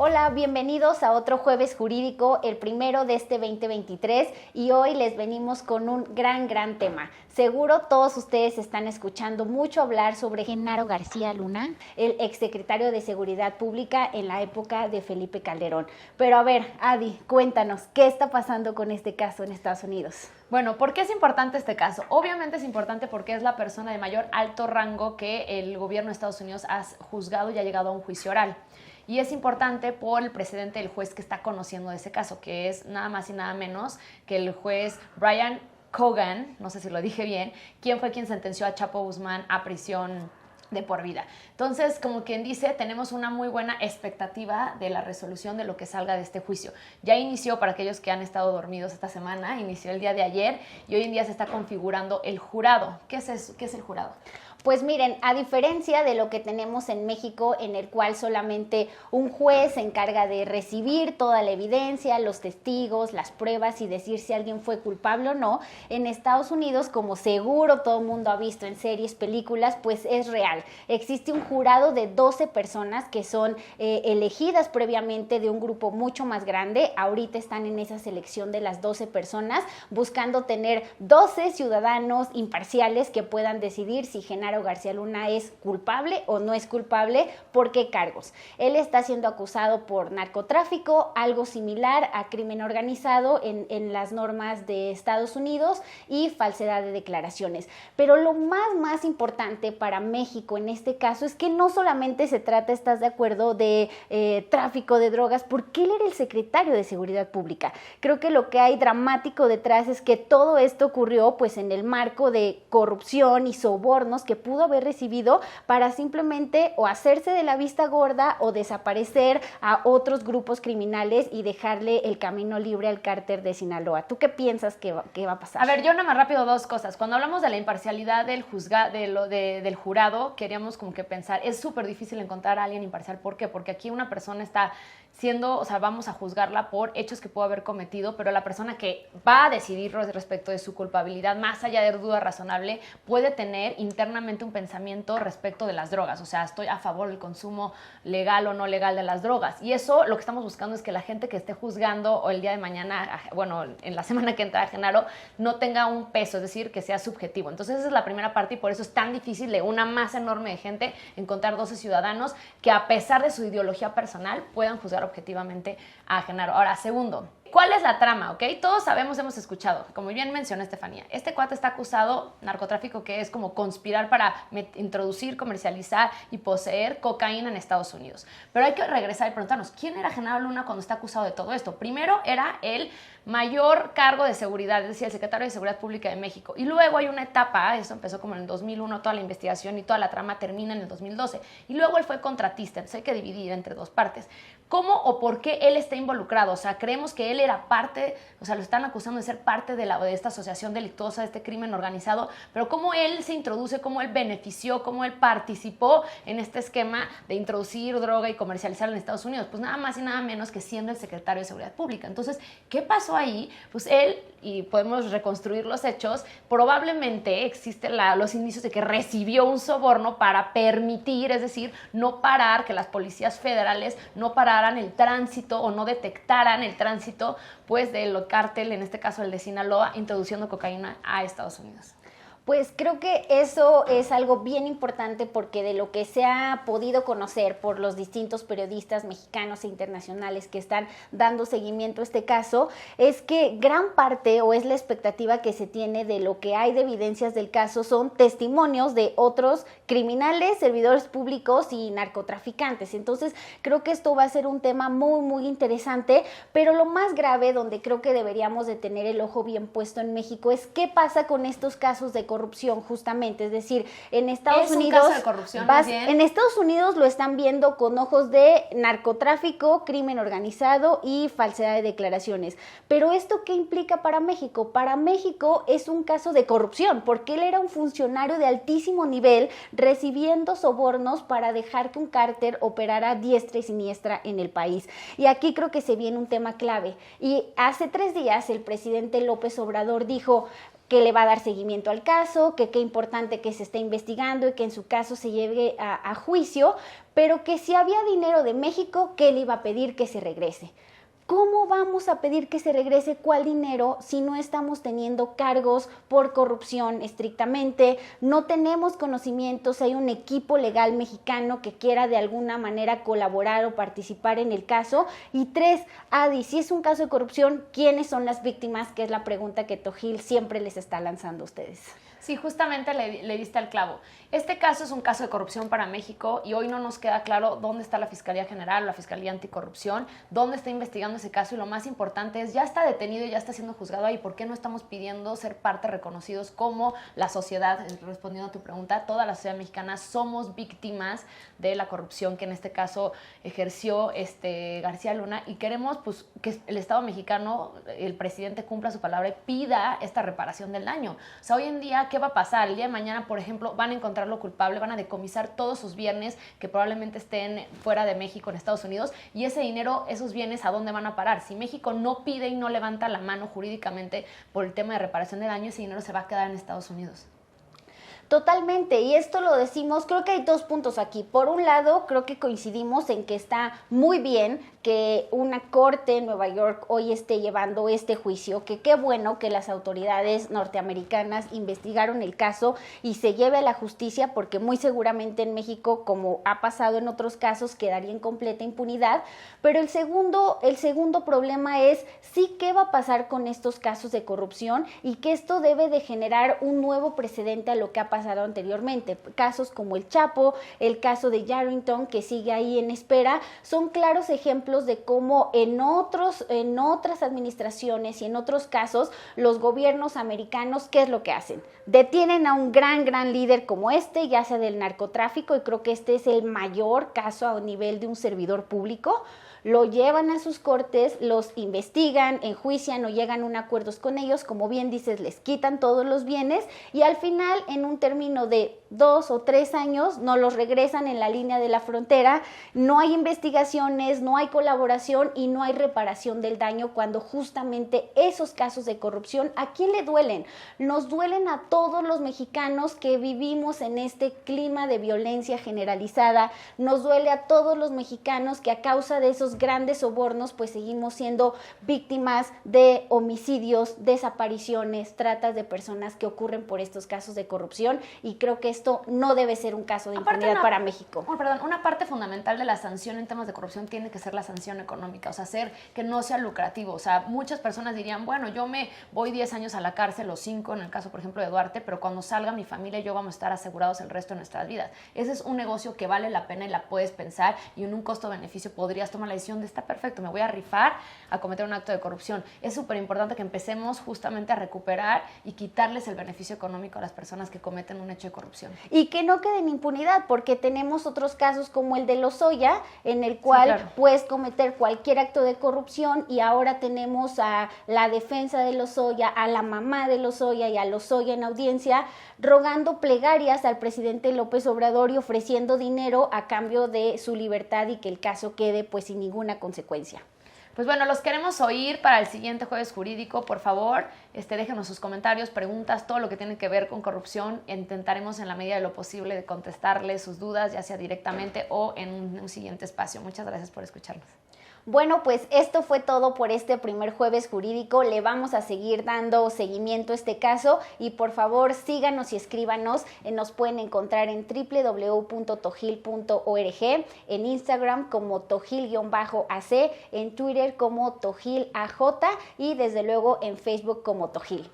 Hola, bienvenidos a otro jueves jurídico, el primero de este 2023, y hoy les venimos con un gran tema. Seguro todos ustedes están escuchando mucho hablar sobre Genaro García Luna, el exsecretario de Seguridad Pública en la época de Felipe Calderón. Pero a ver, Adi, cuéntanos, ¿qué está pasando con este caso en Estados Unidos? Bueno, ¿por qué es importante este caso? Obviamente es importante porque es la persona de mayor alto rango que el gobierno de Estados Unidos ha juzgado y ha llegado a un juicio oral. Y es importante por el precedente del juez que está conociendo de ese caso, que es nada más y nada menos que el juez Brian Cogan, no sé si lo dije bien, quien fue quien sentenció a Chapo Guzmán a prisión de por vida. Entonces, como quien dice, tenemos una muy buena expectativa de la resolución de lo que salga de este juicio. Ya inició, para aquellos que han estado dormidos esta semana, inició el día de ayer y hoy en día se está configurando el jurado. ¿Qué es eso? ¿Qué es el jurado? Pues miren, a diferencia de lo que tenemos en México, en el cual solamente un juez se encarga de recibir toda la evidencia, los testigos, las pruebas y decir si alguien fue culpable o no, en Estados Unidos, como seguro todo el mundo ha visto en series, películas, pues es real. Existe un jurado de 12 personas que son elegidas previamente de un grupo mucho más grande. Ahorita están en esa selección de las 12 personas, buscando tener 12 ciudadanos imparciales que puedan decidir si Genaro García Luna es culpable o no es culpable, ¿por qué cargos? Él está siendo acusado por narcotráfico, algo similar a crimen organizado en las normas de Estados Unidos, y falsedad de declaraciones. Pero lo más importante para México en este caso es que no solamente se trata, ¿estás de acuerdo?, de tráfico de drogas, porque él era el secretario de Seguridad Pública. Creo que lo que hay dramático detrás es que todo esto ocurrió pues en el marco de corrupción y sobornos que pudo haber recibido para simplemente o hacerse de la vista gorda o desaparecer a otros grupos criminales y dejarle el camino libre al cártel de Sinaloa. ¿Tú qué piensas que va a pasar? A ver, yo nada más rápido dos cosas. Cuando hablamos de la imparcialidad del del jurado, queríamos como que pensar, es súper difícil encontrar a alguien imparcial. ¿Por qué? Porque aquí una persona está siendo, o sea, vamos a juzgarla por hechos que pudo haber cometido, pero la persona que va a decidir respecto de su culpabilidad, más allá de duda razonable, puede tener internamente un pensamiento respecto de las drogas. O sea, estoy a favor del consumo legal o no legal de las drogas. Y eso lo que estamos buscando es que la gente que esté juzgando o el día de mañana, bueno, en la semana que entra a Genaro, no tenga un peso, es decir, que sea subjetivo. Entonces esa es la primera parte y por eso es tan difícil de una masa enorme de gente encontrar 12 ciudadanos que a pesar de su ideología personal puedan juzgar objetivamente a Genaro. Ahora, segundo, ¿cuál es la trama? ¿Ok? Todos sabemos, hemos escuchado, como bien mencionó Estefanía, este cuate está acusado de narcotráfico, que es como conspirar para introducir, comercializar y poseer cocaína en Estados Unidos. Pero hay que regresar y preguntarnos, ¿quién era Genaro Luna cuando está acusado de todo esto? Primero era el mayor cargo de seguridad, es decir, el secretario de Seguridad Pública de México. Y luego hay una etapa, eso empezó como en el 2001, toda la investigación y toda la trama termina en el 2012. Y luego él fue contratista, entonces hay que dividir entre dos partes. ¿Cómo o por qué él está involucrado? O sea, creemos que él era parte, o sea, lo están acusando de ser parte de esta asociación delictuosa, de este crimen organizado, pero cómo él se introduce, cómo él benefició, cómo él participó en este esquema de introducir droga y comercializarla en Estados Unidos. Pues nada más y nada menos que siendo el secretario de Seguridad Pública. Entonces, ¿qué pasó ahí? Pues él, y podemos reconstruir los hechos, probablemente existen los indicios de que recibió un soborno para permitir, es decir, no parar, que las policías federales no pararan el tránsito o no detectaran el tránsito pues del cártel, en este caso el de Sinaloa, introduciendo cocaína a Estados Unidos. Pues creo que eso es algo bien importante, porque de lo que se ha podido conocer por los distintos periodistas mexicanos e internacionales que están dando seguimiento a este caso, es que gran parte, o es la expectativa que se tiene de lo que hay de evidencias del caso, son testimonios de otros criminales, servidores públicos y narcotraficantes. Entonces creo que esto va a ser un tema muy interesante, pero lo más grave, donde creo que deberíamos de tener el ojo bien puesto en México, es qué pasa con estos casos de corrupción, justamente. Es decir, en Estados Unidos, un caso de corrupción, en Estados Unidos lo están viendo con ojos de narcotráfico, crimen organizado y falsedad de declaraciones. Pero ¿esto qué implica para México? Para México es un caso de corrupción, porque él era un funcionario de altísimo nivel recibiendo sobornos para dejar que un cártel operara diestra y siniestra en el país. Y aquí creo que se viene un tema clave. Y hace 3 días el presidente López Obrador dijo que le va a dar seguimiento al caso, que qué importante que se esté investigando y que en su caso se lleve a juicio, pero que si había dinero de México, que él iba a pedir que se regrese. ¿Cómo vamos a pedir que se regrese cuál dinero si no estamos teniendo cargos por corrupción estrictamente? No tenemos conocimientos, hay un equipo legal mexicano que quiera de alguna manera colaborar o participar en el caso. Y 3, Adi, si es un caso de corrupción, ¿quiénes son las víctimas? Que es la pregunta que Tojil siempre les está lanzando a ustedes. Sí, justamente le diste al clavo. Este caso es un caso de corrupción para México y hoy no nos queda claro dónde está la Fiscalía General, la Fiscalía Anticorrupción, dónde está investigando ese caso y lo más importante es, ya está detenido, ya está siendo juzgado ahí, ¿por qué no estamos pidiendo ser parte reconocidos como la sociedad? Respondiendo a tu pregunta, toda la sociedad mexicana somos víctimas de la corrupción que en este caso ejerció García Luna y queremos pues que el Estado mexicano, el presidente cumpla su palabra y pida esta reparación del daño. O sea, hoy en día, ¿qué va a pasar? El día de mañana, por ejemplo, van a encontrarlo culpable, van a decomisar todos sus bienes que probablemente estén fuera de México, en Estados Unidos, y ese dinero, esos bienes, ¿a dónde van a parar? Si México no pide y no levanta la mano jurídicamente por el tema de reparación de daño, ese dinero se va a quedar en Estados Unidos. Totalmente, y esto lo decimos, creo que hay 2 puntos aquí. Por un lado, creo que coincidimos en que está muy bien que una corte en Nueva York hoy esté llevando este juicio, que qué bueno que las autoridades norteamericanas investigaron el caso y se lleve a la justicia, porque muy seguramente en México, como ha pasado en otros casos, quedaría en completa impunidad. Pero el segundo problema es sí qué va a pasar con estos casos de corrupción y que esto debe de generar un nuevo precedente a lo que ha pasado anteriormente. Casos como el Chapo, el caso de Yarrington, que sigue ahí en espera, son claros ejemplos de cómo en otras administraciones y en otros casos los gobiernos americanos, ¿qué es lo que hacen? Detienen a un gran líder como ya sea del narcotráfico, y creo que este es el mayor caso a nivel de un servidor público. Lo llevan a sus cortes, los investigan, enjuician o llegan a un acuerdos con ellos, como bien dices, les quitan todos los bienes y al final, en un término de 2 o 3 años, nos los regresan en la línea de la frontera. No hay investigaciones, no hay colaboración y no hay reparación del daño, cuando justamente esos casos de corrupción, ¿a quién le duelen? Nos duelen a todos los mexicanos que vivimos en este clima de violencia generalizada, nos duele a todos los mexicanos que a causa de esos grandes sobornos pues seguimos siendo víctimas de homicidios, desapariciones, tratas de personas que ocurren por estos casos de corrupción, y creo que esto no debe ser un caso de impunidad para México. Una parte fundamental de la sanción en temas de corrupción tiene que ser la sanción económica, o sea, hacer que no sea lucrativo. O sea, muchas personas dirían, bueno, yo me voy 10 años a la cárcel o 5 en el caso, por ejemplo, de Duarte, pero cuando salga mi familia y yo vamos a estar asegurados el resto de nuestras vidas. Ese es un negocio que vale la pena y la puedes pensar, y en un costo-beneficio podrías tomar la decisión de está perfecto, me voy a rifar a cometer un acto de corrupción. Es súper importante que empecemos justamente a recuperar y quitarles el beneficio económico a las personas que cometen un hecho de corrupción. Y que no quede en impunidad, porque tenemos otros casos como el de Lozoya, en el cual sí, claro, puedes cometer cualquier acto de corrupción, y ahora tenemos a la defensa de Lozoya, a la mamá de Lozoya y a Lozoya en audiencia, rogando plegarias al presidente López Obrador y ofreciendo dinero a cambio de su libertad y que el caso quede pues sin ninguna consecuencia. Pues bueno, los queremos oír para el siguiente Jueves Jurídico. Por favor, déjenos sus comentarios, preguntas, todo lo que tiene que ver con corrupción. Intentaremos en la medida de lo posible de contestarles sus dudas, ya sea directamente o en un siguiente espacio. Muchas gracias por escucharnos. Bueno, pues esto fue todo por este primer Jueves Jurídico. Le vamos a seguir dando seguimiento a este caso y por favor síganos y escríbanos. Nos pueden encontrar en www.tojil.org, en Instagram como tojil-ac, en Twitter como tojilaj y desde luego en Facebook como Tojil.